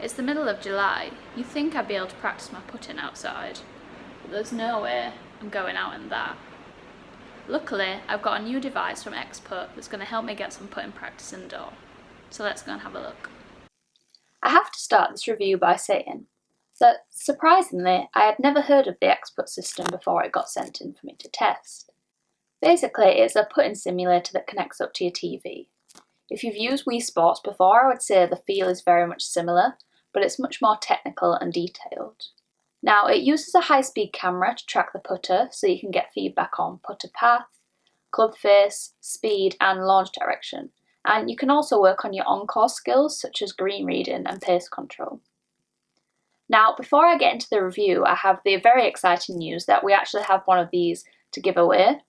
It's the middle of July. You'd think I'd be able to practice my putting outside, but there's no way I'm going out in that. Luckily, I've got a new device from Exputt that's going to help me get some putting practice indoor. So let's go and have a look. I have to start this review by saying that, surprisingly, I had never heard of the Exputt system before it got sent in for me to test. Basically, it's a putting simulator that connects up to your TV. If you've used Wii Sports before, I would say the feel is very much similar, but it's much more technical and detailed. Now, it uses a high-speed camera to track the putter so you can get feedback on putter path, club face, speed and launch direction, and you can also work on your on-course skills such as green reading and pace control. Now, before I get into the review, I have the very exciting news that we actually have one of these to give away.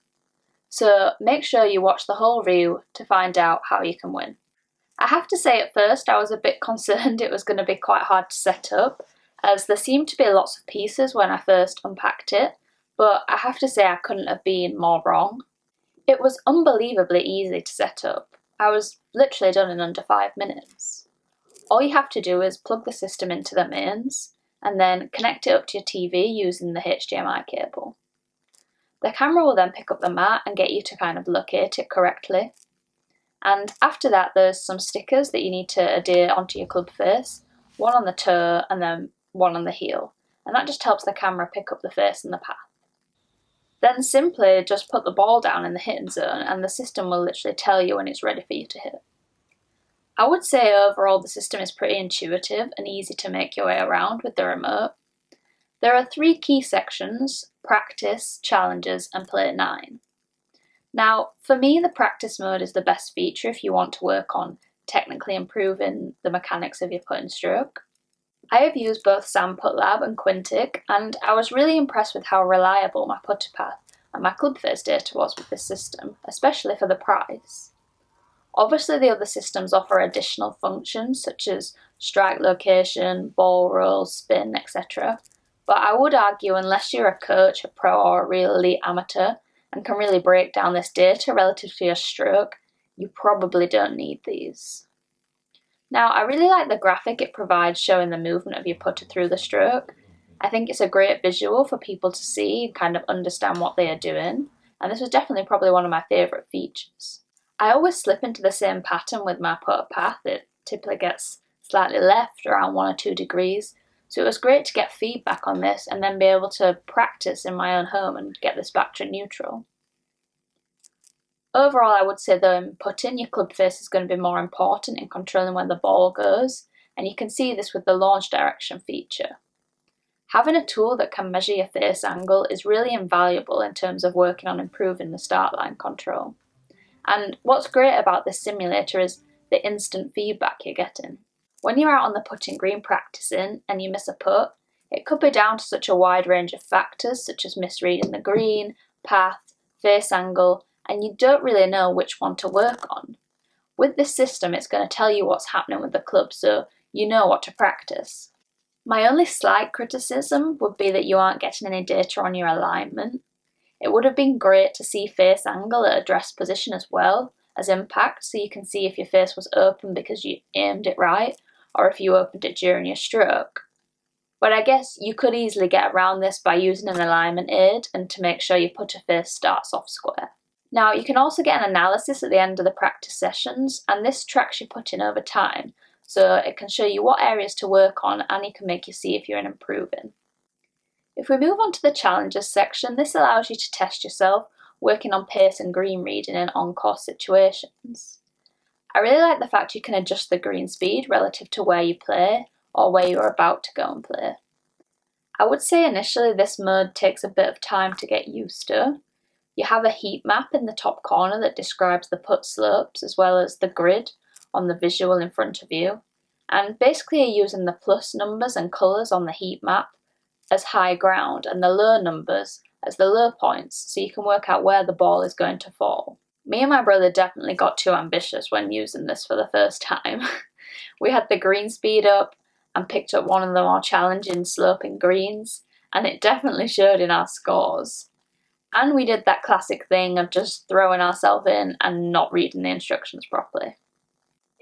So make sure you watch the whole review to find out how you can win. I have to say at first I was a bit concerned it was going to be quite hard to set up, as there seemed to be lots of pieces when I first unpacked it, but I have to say I couldn't have been more wrong. It was unbelievably easy to set up. I was literally done in under 5 minutes. All you have to do is plug the system into the mains, and then connect it up to your TV using the HDMI cable. The camera will then pick up the mat and get you to kind of locate it correctly. And after that, there's some stickers that you need to adhere onto your club face, one on the toe and then one on the heel. And that just helps the camera pick up the face and the path. Then simply just put the ball down in the hitting zone and the system will literally tell you when it's ready for you to hit. I would say overall the system is pretty intuitive and easy to make your way around with the remote. There are 3 key sections: practice, challenges and play 9. Now, for me, the practice mode is the best feature if you want to work on technically improving the mechanics of your putting stroke. I have used both Sam Putt Lab and Quintic, and I was really impressed with how reliable my putter path and my club face data was with this system, especially for the price. Obviously, the other systems offer additional functions such as strike location, ball roll, spin, etc. But I would argue unless you're a coach, a pro or a real elite amateur and can really break down this data relative to your stroke, you probably don't need these. Now, I really like the graphic it provides showing the movement of your putter through the stroke. I think it's a great visual for people to see and kind of understand what they are doing, and this was definitely probably one of my favourite features. I always slip into the same pattern with my putter path. It typically gets slightly left, around 1 or 2 degrees, so it was great to get feedback on this and then be able to practice in my own home and get this back to neutral. Overall, I would say though in putting, your club face is going to be more important in controlling where the ball goes, and you can see this with the launch direction feature. Having a tool that can measure your face angle is really invaluable in terms of working on improving the start line control. And what's great about this simulator is the instant feedback you're getting. When you're out on the putting green practicing and you miss a putt, it could be down to such a wide range of factors such as misreading the green, path, face angle, and you don't really know which one to work on. With this system, it's going to tell you what's happening with the club so you know what to practice. My only slight criticism would be that you aren't getting any data on your alignment. It would have been great to see face angle at address position as well as impact, so you can see if your face was open because you aimed it right, or if you opened it during your stroke. But I guess you could easily get around this by using an alignment aid and to make sure your putter face starts off square. Now, you can also get an analysis at the end of the practice sessions, and this tracks your putting over time, so it can show you what areas to work on and it can make you see if you're improving. If we move on to the challenges section, this allows you to test yourself working on pace and green reading in on-course situations. I really like the fact you can adjust the green speed relative to where you play or where you're about to go and play. I would say initially this mode takes a bit of time to get used to. You have a heat map in the top corner that describes the putt slopes as well as the grid on the visual in front of you, and basically you're using the plus numbers and colours on the heat map as high ground and the low numbers as the low points, so you can work out where the ball is going to fall. Me and my brother definitely got too ambitious when using this for the first time. We had the green speed up and picked up one of the more challenging sloping greens, and it definitely showed in our scores. And we did that classic thing of just throwing ourselves in and not reading the instructions properly.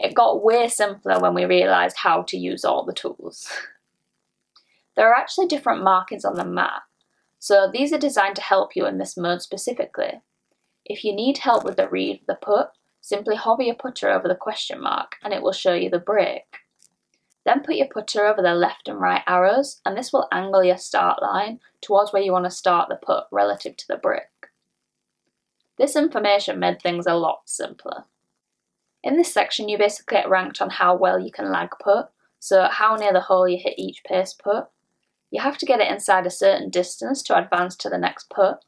It got way simpler when we realised how to use all the tools. There are actually different markings on the map, so these are designed to help you in this mode specifically. If you need help with the read of the putt, simply hover your putter over the question mark and it will show you the break. Then put your putter over the left and right arrows, and this will angle your start line towards where you want to start the putt relative to the break. This information made things a lot simpler. In this section you basically get ranked on how well you can lag putt, so how near the hole you hit each pace putt. You have to get it inside a certain distance to advance to the next putt,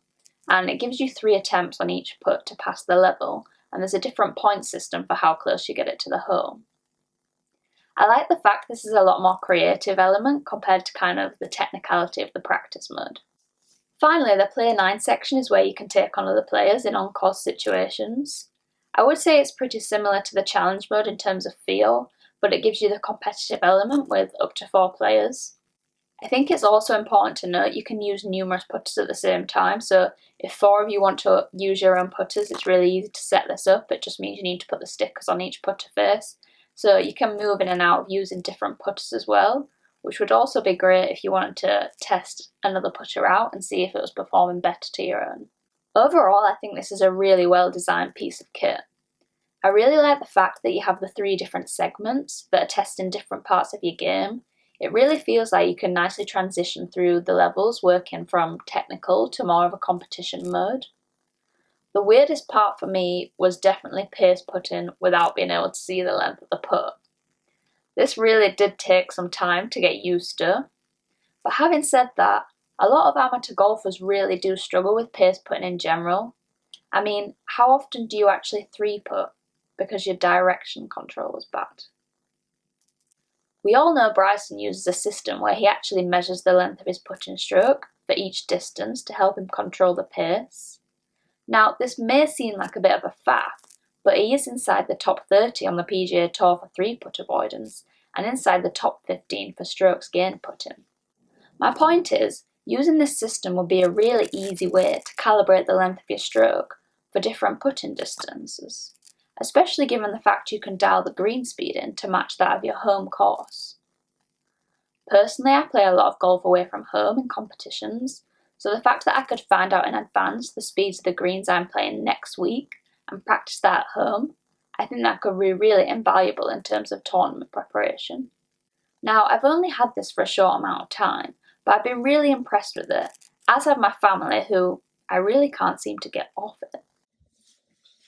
and it gives you 3 attempts on each putt to pass the level, and there's a different point system for how close you get it to the hole. I like the fact this is a lot more creative element compared to kind of the technicality of the practice mode. Finally, the Play 9 section is where you can take on other players in on-course situations. I would say it's pretty similar to the challenge mode in terms of feel, but it gives you the competitive element with up to 4 players. I think it's also important to note you can use numerous putters at the same time, so if 4 of you want to use your own putters, it's really easy to set this up. It just means you need to put the stickers on each putter face. So you can move in and out of using different putters as well, which would also be great if you wanted to test another putter out and see if it was performing better to your own. Overall, I think this is a really well designed piece of kit. I really like the fact that you have the 3 different segments that are testing different parts of your game. It really feels like you can nicely transition through the levels, working from technical to more of a competition mode. The weirdest part for me was definitely pace putting without being able to see the length of the putt. This really did take some time to get used to, but having said that, a lot of amateur golfers really do struggle with pace putting in general. I mean, how often do you actually 3-putt because your direction control was bad? We all know Bryson uses a system where he actually measures the length of his putting stroke for each distance to help him control the pace. Now, this may seem like a bit of a faff, but he is inside the top 30 on the PGA Tour for 3-putt avoidance and inside the top 15 for strokes gained putting. My point is, using this system would be a really easy way to calibrate the length of your stroke for different putting distances, especially given the fact you can dial the green speed in to match that of your home course. Personally, I play a lot of golf away from home in competitions, so the fact that I could find out in advance the speeds of the greens I'm playing next week and practice that at home, I think that could be really invaluable in terms of tournament preparation. Now, I've only had this for a short amount of time, but I've been really impressed with it, as have my family, who I really can't seem to get off it.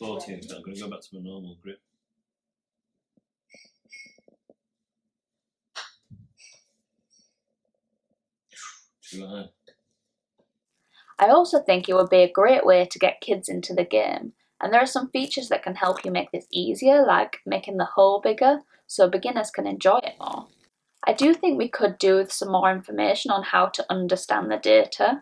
14th, I'm going to go back to my normal grip. Too high. I also think it would be a great way to get kids into the game, and there are some features that can help you make this easier, like making the hole bigger so beginners can enjoy it more. I do think we could do with some more information on how to understand the data.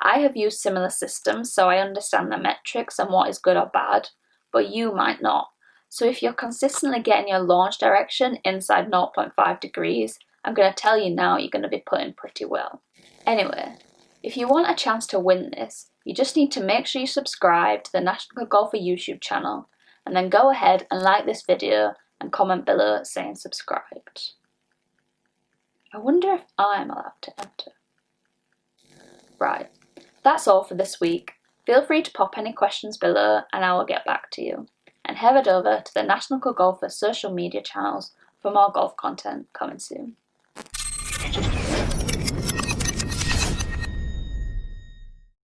I have used similar systems, so I understand the metrics and what is good or bad, but you might not. So if you're consistently getting your launch direction inside 0.5 degrees, I'm going to tell you now you're going to be putting pretty well. Anyway, if you want a chance to win this, you just need to make sure you subscribe to the National Golfer YouTube channel, and then go ahead and like this video and comment below saying subscribed. I wonder if I'm allowed to enter. Right, that's all for this week. Feel free to pop any questions below and I will get back to you. And head over to the National Golfer social media channels for more golf content coming soon.